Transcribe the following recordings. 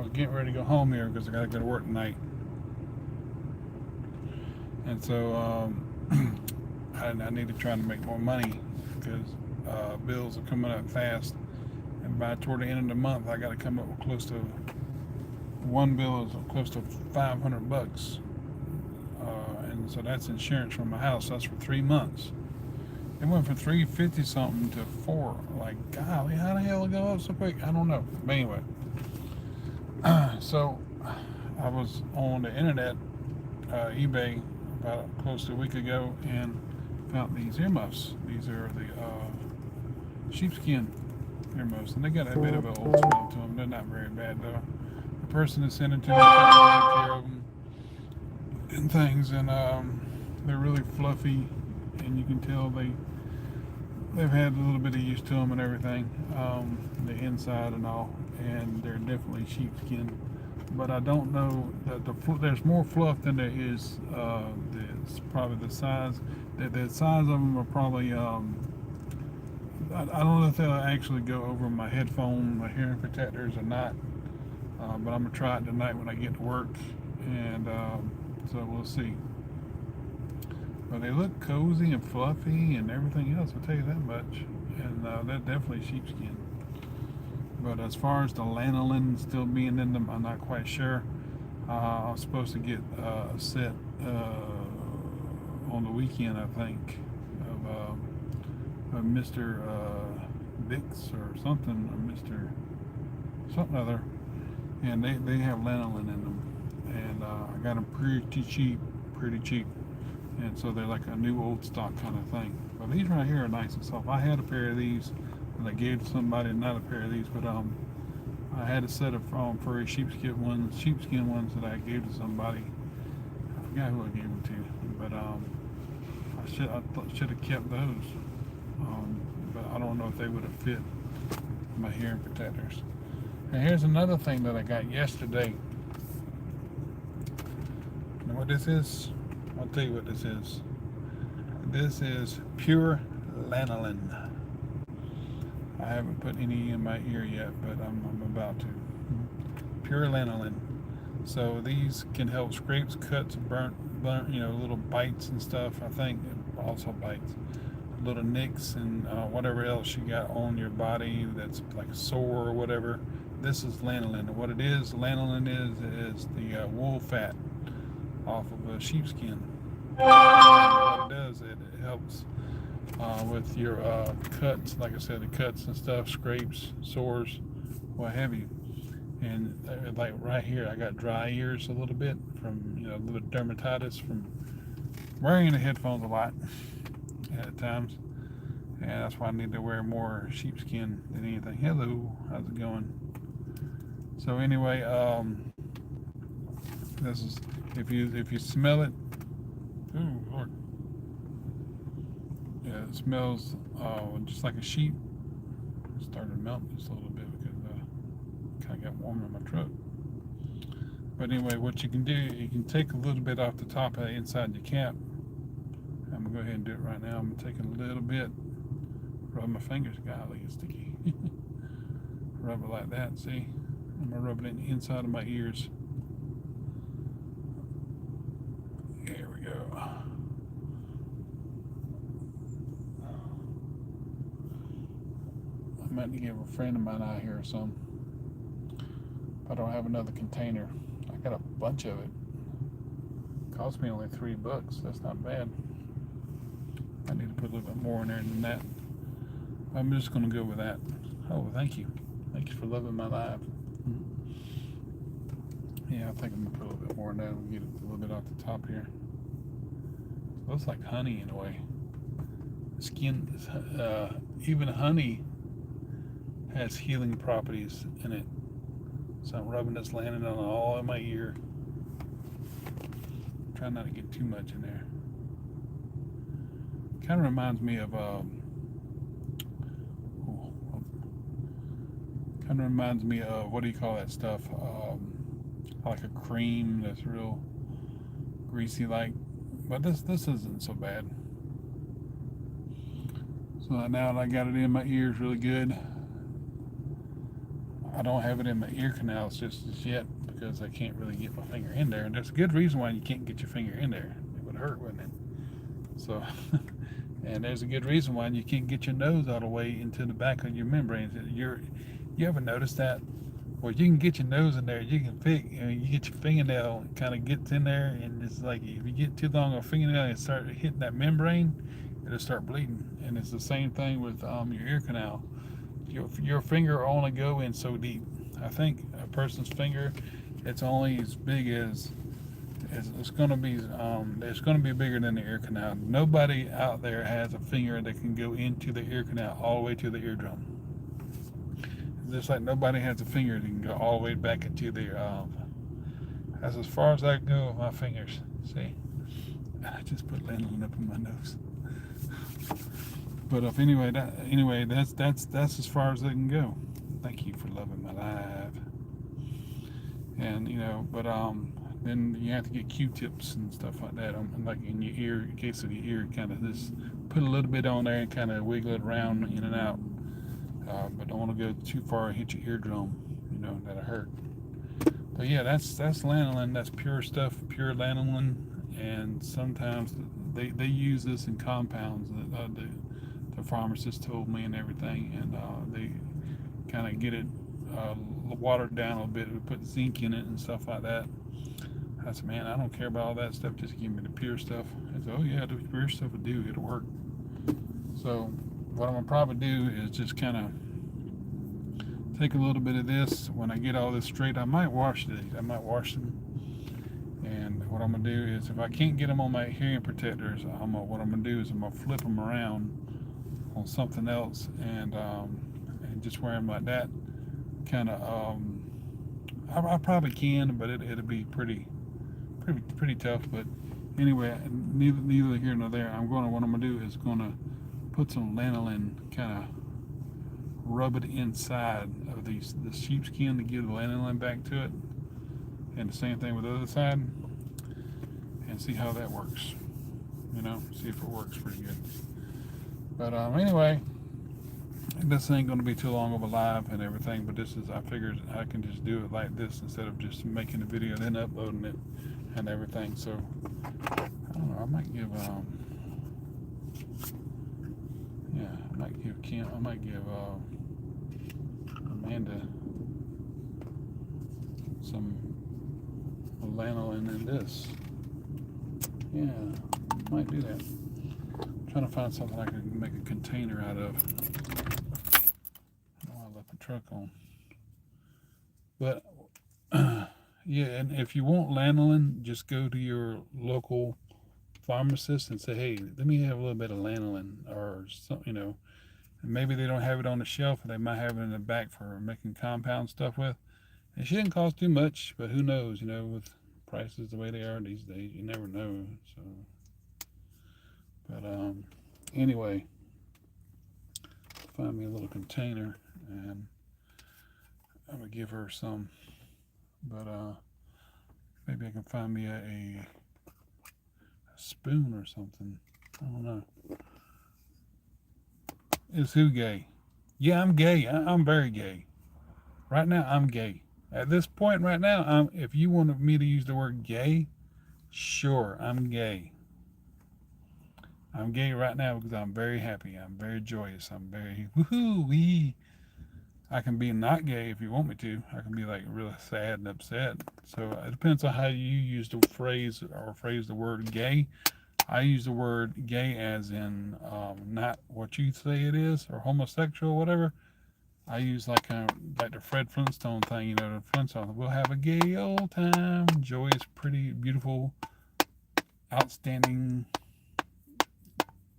was getting ready to go home here because I got to go to work tonight. And so I need to try to make more money because bills are coming up fast. And by toward the end of the month, I got to come up with close to one bill is close to $500. And so that's insurance for my house. That's for 3 months. It went from 350 something to 4. Like, golly, how the hell it go up so quick? I don't know. But anyway, so I was on the internet, eBay, about close to a week ago, and found these earmuffs. These are the sheepskin earmuffs, and they got a bit of an old smell to them. They're not very bad though. The person that sent them to me took really care of them and things, and they're really fluffy, and you can tell they've had a little bit of use to them and everything, the inside and all, and they're definitely sheepskin. But I don't know that there's more fluff than there is. It's probably the size. The size of them are probably. I don't know if they'll actually go over my hearing protectors or not. But I'm gonna try it tonight when I get to work, and so we'll see. But they look cozy and fluffy and everything else. I'll tell you that much. And they're definitely sheepskin. But as far as the lanolin still being in them, I'm not quite sure. I was supposed to get a set on the weekend, I think, of Mr. Bix or something, or Mr. something other. And they have lanolin in them. And I got them pretty cheap. And so they're like a new old stock kind of thing. But these right here are nice and soft. I had a pair of these that I gave to somebody, not a pair of these, but I had a set of furry sheepskin ones that I gave to somebody. I forgot who I gave them to, but I should have kept those. But I don't know if they would have fit my hearing protectors. And here's another thing that I got yesterday. You know what this is? I'll tell you what this is. This is pure lanolin. I haven't put any in my ear yet, but I'm about to. Pure lanolin. So these can help scrapes, cuts, burnt, little bites and stuff. I think also bites, little nicks and whatever else you got on your body that's like sore or whatever. This is lanolin. And what it is, lanolin is the wool fat off of a sheepskin. And what it does, it helps with your cuts, like I said, the cuts and stuff, scrapes, sores, what have you. And like right here, I got dry ears a little bit from a little dermatitis from wearing the headphones a lot at times, and that's why I need to wear more sheepskin than anything. Hello, how's it going? So anyway, this is if you smell it. Ooh, Lord. Yeah, it smells just like a sheep. It started to melt just a little bit because it kind of got warm in my truck. But anyway, what you can do, you can take a little bit off the top of the inside your cap. I'm going to go ahead and do it right now. I'm taking a little bit, rub my fingers, golly, it's sticky. Rub it like that, see? I'm going to rub it in the inside of my ears. There we go. I might need to give a friend of mine out here some. I don't have another container. I got a bunch of it. Cost me only $3. That's not bad. I need to put a little bit more in there than that. I'm just going to go with that. Oh, thank you. Thank you for loving my life. Yeah, I think I'm going to put a little bit more in there and get it a little bit off the top here. It looks like honey in a way. Skin, even honey has healing properties in it. So I'm rubbing this landing on all in my ear. Try not to get too much in there. Kind of reminds me of what do you call that stuff? Like a cream that's real greasy like. But this isn't so bad. So now that I got it in my ears really good, I don't have it in my ear canals just as yet because I can't really get my finger in there. And there's a good reason why you can't get your finger in there. It would hurt, wouldn't it? So, and there's a good reason why you can't get your nose all the way into the back of your membranes. You ever notice that? Well, you can get your nose in there, you can you get your fingernail kind of gets in there, and it's like if you get too long of a fingernail and start hitting that membrane, it'll start bleeding. And it's the same thing with your ear canal. Your finger only go in so deep. I think a person's finger, it's only as big as it's going to be. It's going to be bigger than the ear canal. Nobody out there has a finger that can go into the ear canal all the way to the eardrum. Just like nobody has a finger that can go all the way back into the. That's as far as I can go with my fingers. See, I just put lanolin up in my nose. But anyway, that's as far as they can go. Thank you for loving my life. And but then you have to get Q-tips and stuff like that, like in your ear, in case of your ear, kind of just put a little bit on there and kind of wiggle it around in and out. But don't want to go too far and hit your eardrum. That'll hurt. But yeah, that's lanolin. That's pure stuff, pure lanolin. And sometimes they use this in compounds. The pharmacist told me and everything, and they kind of get it watered down a little bit. We put zinc in it and stuff like that. I said, man, I don't care about all that stuff. Just give me the pure stuff. I said, oh yeah, the pure stuff will do. It'll work. So what I'm gonna probably do is just kind of take a little bit of this. When I get all this straight, I might wash these. I might wash them. And what I'm gonna do is, if I can't get them on my hearing protectors, what I'm gonna do is I'm gonna flip them around on something else and just wear them like that. Kind of, I probably can, but it'll be pretty tough. But anyway, neither here nor there. What I'm gonna do is gonna put some lanolin, kind of rub it inside of the sheepskin to give the lanolin back to it, and the same thing with the other side, and see how that works. See if it works pretty good. But anyway, this ain't going to be too long of a live and everything, but I figured I can just do it like this instead of just making a video and then uploading it and everything. So I don't know, I might give Amanda some lanolin in this. Yeah, might do that. I'm trying to find something I can make a container out of. I left the truck on. But yeah, and if you want lanolin, just go to your local pharmacist and say, hey, let me have a little bit of lanolin or something, and maybe they don't have it on the shelf, or they might have it in the back for making compound stuff with. It shouldn't cost too much, but who knows, with prices the way they are these days, you never know. So, but anyway, find me a little container, and I'm gonna give her some. But maybe I can find me a spoon or something. I don't know. Is who gay? Yeah, I'm gay. I'm very gay. Right now, I'm gay. At this point right now, if you wanted me to use the word gay, sure, I'm gay. I'm gay right now because I'm very happy. I'm very joyous. I'm very woohoo-wee. I can be not gay if you want me to. I can be like really sad and upset. So it depends on how you use the phrase the word gay. I use the word gay as in not what you say it is, or homosexual or whatever. I use like the Fred Flintstone thing, the Flintstones. We'll have a gay old time, joyous, pretty, beautiful, outstanding,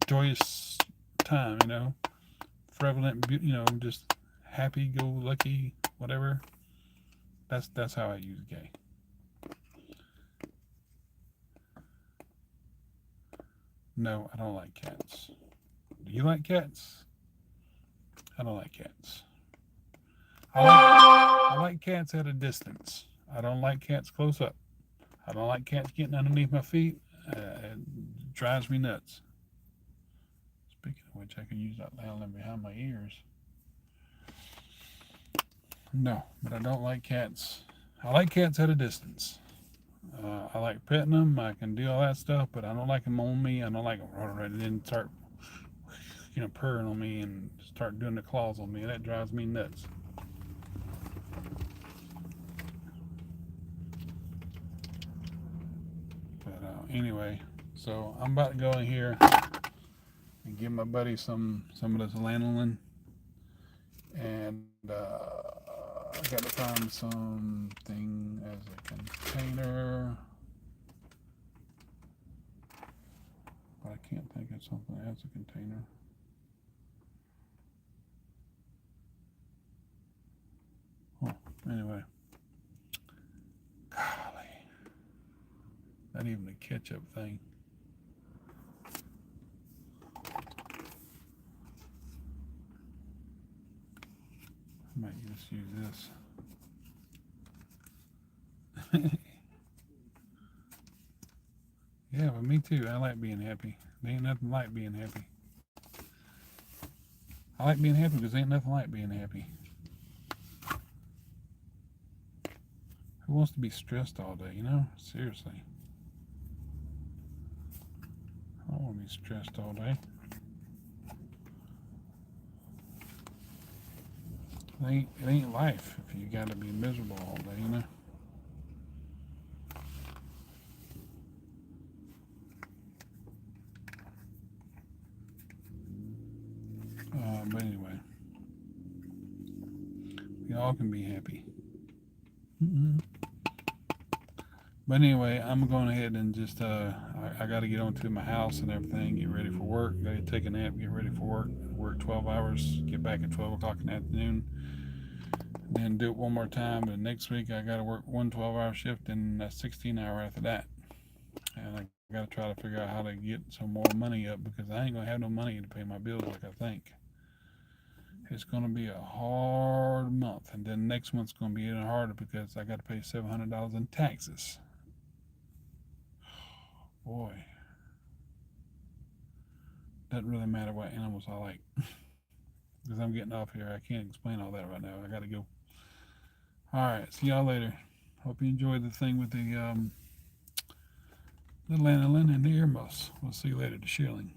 joyous time, prevalent, just happy-go-lucky, whatever. That's how I use gay. No, I don't like cats. Do you like cats? I don't like cats. I like cats at a distance. I don't like cats close up. I don't like cats getting underneath my feet. It drives me nuts. Speaking of which, I can use that lanolin behind my ears. No, but I don't like cats. I like cats at a distance. I like petting them. I can do all that stuff, but I don't like them on me. I don't like them right then start, purring on me and start doing the claws on me. That drives me nuts. But anyway, so I'm about to go in here and give my buddy some of this lanolin, and I got to find something as a container, but I can't think of something as a container. Oh, anyway, golly, not even a ketchup thing. I might just use this. Yeah, but me too. I like being happy. There ain't nothing like being happy. I like being happy because there ain't nothing like being happy. Who wants to be stressed all day, Seriously. I don't want to be stressed all day. It ain't life if you got to be miserable all day. But anyway, we all can be happy. Mm-hmm. But anyway, I'm going ahead and just I got to get onto my house and everything, get ready for work. Got to take a nap, get ready for work. Work 12 hours, get back at 12 o'clock in the afternoon. Then do it one more time. But next week I got to work one 12-hour shift and a 16-hour after that. And I got to try to figure out how to get some more money up because I ain't gonna have no money to pay my bills like I think. It's gonna be a hard month, and then next month's gonna be even harder because I got to pay $700 in taxes. Boy, doesn't really matter what animals I like because I'm getting off here. I can't explain all that right now. I got to go. All right, see y'all later. Hope you enjoyed the thing with the lanolin and the earmuffs. We'll see you later. The shilling.